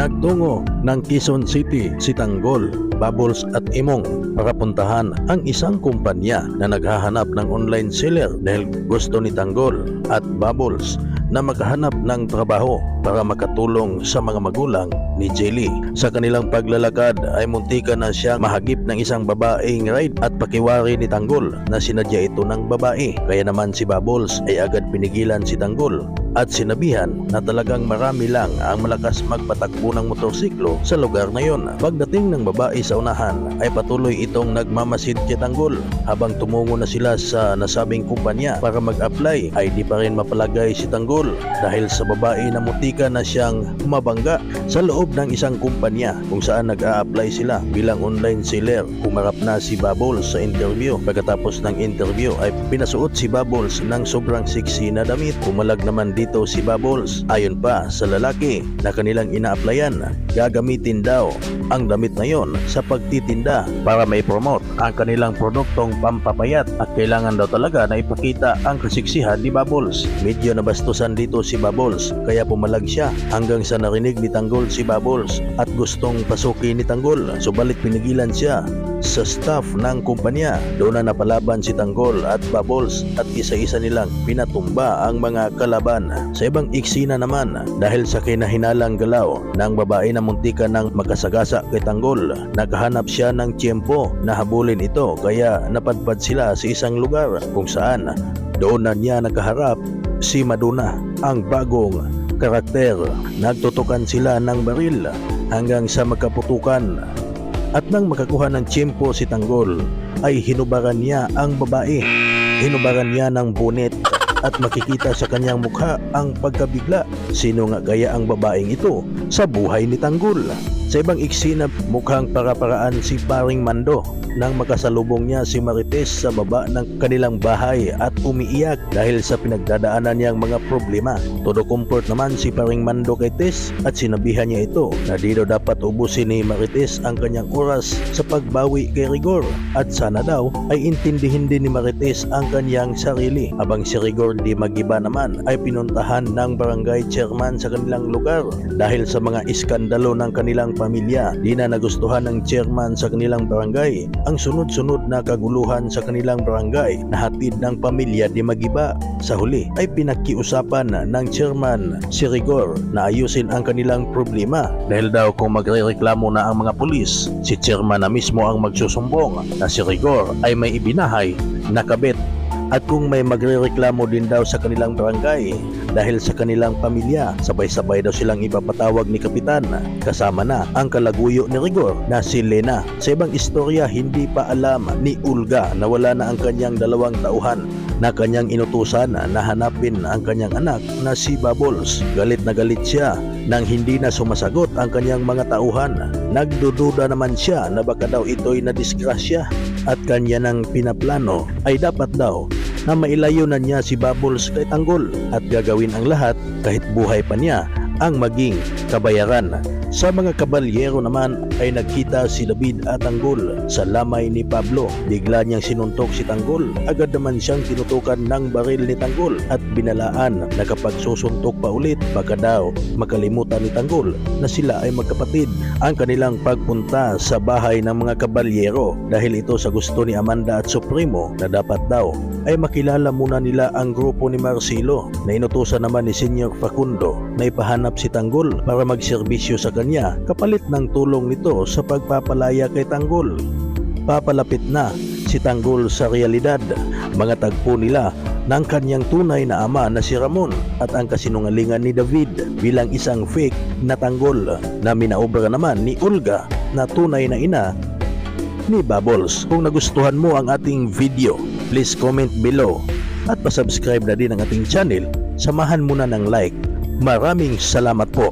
Nagtungo ng Quezon City si Tanggol, Bubbles at Imong para puntahan ang isang kumpanya na naghahanap ng online seller dahil gusto ni Tanggol at Bubbles na makahanap ng trabaho para makatulong sa mga magulang ni Jelly. Sa kanilang paglalakad ay muntika na siyang mahagip ng isang babaeng ride at pakiwari ni Tanggol na sinadya ito ng babae. Kaya naman si Bubbles ay agad pinigilan si Tanggol at sinabihan na talagang marami lang ang malakas magpatakbo ng motorsiklo sa lugar na yon. Pagdating ng babae sa unahan ay patuloy itong nagmamasid kay Tanggol. Habang tumungo na sila sa nasabing kumpanya para mag-apply ay di pa rin mapalagay si Tanggol dahil sa babae na mutika na siyang mabangga sa loob ng isang kumpanya kung saan nag-a-apply sila bilang online seller. Humarap na si Bubbles sa interview. Pagkatapos ng interview ay pinasuot si Bubbles ng sobrang sexy na damit. Pumalag naman dito si Bubbles. Ayon pa sa lalaki na kanilang ina-applyan, gagamitin daw ang damit na yon sa pagtitinda para may promote ang kanilang produktong pampapayat at kailangan daw talaga na ipakita ang kasiksihan ni Bubbles. Medyo nabastusan dito si Bubbles kaya pumalag siya hanggang sa narinig ni Tanggol si Bubbles at gustong pasukin ni Tanggol. Subalit pinigilan siya sa staff ng kumpanya. Doon na napalaban si Tanggol at Bubbles at isa-isa nilang pinatumba ang mga kalaban. Sa ibang eksena naman, dahil sa kinahinalang galaw ng babae na muntika ng makasagasa kay Tanggol, naghahanap siya ng tiyempo na habulin ito kaya napadpad sila sa isang lugar kung saan doon na niya nakaharap si Madonna, ang bagong karakter. Nagtutukan sila ng baril hanggang sa magkaputukan at nang makakuha ng tiyempo si Tanggol ay hinubaran niya ang babae. Hinubaran niya ng bonnet at makikita sa kanyang mukha ang pagkabigla. Sino nga kaya ang babaeng ito sa buhay ni Tanggol? Sa ibang eksena, mukhang para-paraan si Paring Mando nang makasalubong niya si Marites sa baba ng kanilang bahay at umiiyak dahil sa pinagdadaanan niyang mga problema. Todo comfort naman si Paring Mando kay Tess at sinabihan niya ito na di daw dapat ubusin ni Marites ang kanyang oras sa pagbawi kay Rigor at sana daw ay intindihin din ni Marites ang kanyang sarili. Habang si Rigor di magiba naman ay pinuntahan ng barangay chairman sa kanilang lugar dahil sa mga iskandalo ng kanilang pamilya. Di na nagustuhan ng chairman sa kanilang barangay ang sunod-sunod na kaguluhan sa kanilang barangay na hatid ng pamilya di magiba. Sa huli ay pinakiusapan ng chairman si Rigor na ayusin ang kanilang problema dahil daw kung magrereklamo na ang mga pulis, si chairman na mismo ang magsusumbong na si Rigor ay may ibinahay na kabit. At kung may magrereklamo din daw sa kanilang barangay dahil sa kanilang pamilya, sabay-sabay daw silang ipapatawag ni Kapitan kasama na ang kalaguyo ni Rigor na si Lena. Sa ibang istorya, hindi pa alam ni Olga na wala na ang kanyang 2 tauhan na kanyang inutusan na hanapin ang kanyang anak na si Bubbles. Galit na galit siya nang hindi na sumasagot ang kanyang mga tauhan. Nagdududa naman siya na baka daw ito'y nadisgrasya at kanya nang pinaplano ay dapat daw na mailayo na niya si Bubbles kay Tanggol at gagawin ang lahat kahit buhay pa niya ang maging kabayaran. Sa mga kabalyero naman ay nagkita si David at Tanggol sa lamay ni Pablo. Bigla niyang sinuntok si Tanggol. Agad naman siyang tinutukan ng baril ni Tanggol at binalaan na kapag susuntok pa ulit baka daw makalimutan ni Tanggol na sila ay magkapatid. Ang kanilang pagpunta sa bahay ng mga kabalyero dahil ito sa gusto ni Amanda at Supremo na dapat daw ay makilala muna nila ang grupo ni Marcelo na inutusan naman ni Senior Facundo na ipahanap si Tanggol para magserbisyo sa kanya kapalit ng tulong nito sa pagpapalaya kay Tanggol. Papalapit na si Tanggol sa realidad. Mga tagpo nila ng kanyang tunay na ama na si Ramon at ang kasinungalingan ni David bilang isang fake na Tanggol na minaobra naman ni Olga na tunay na ina ni Bubbles. Kung nagustuhan mo ang ating video, please comment below at pasubscribe na din ang ating channel. Samahan mo na ng like. Maraming salamat po.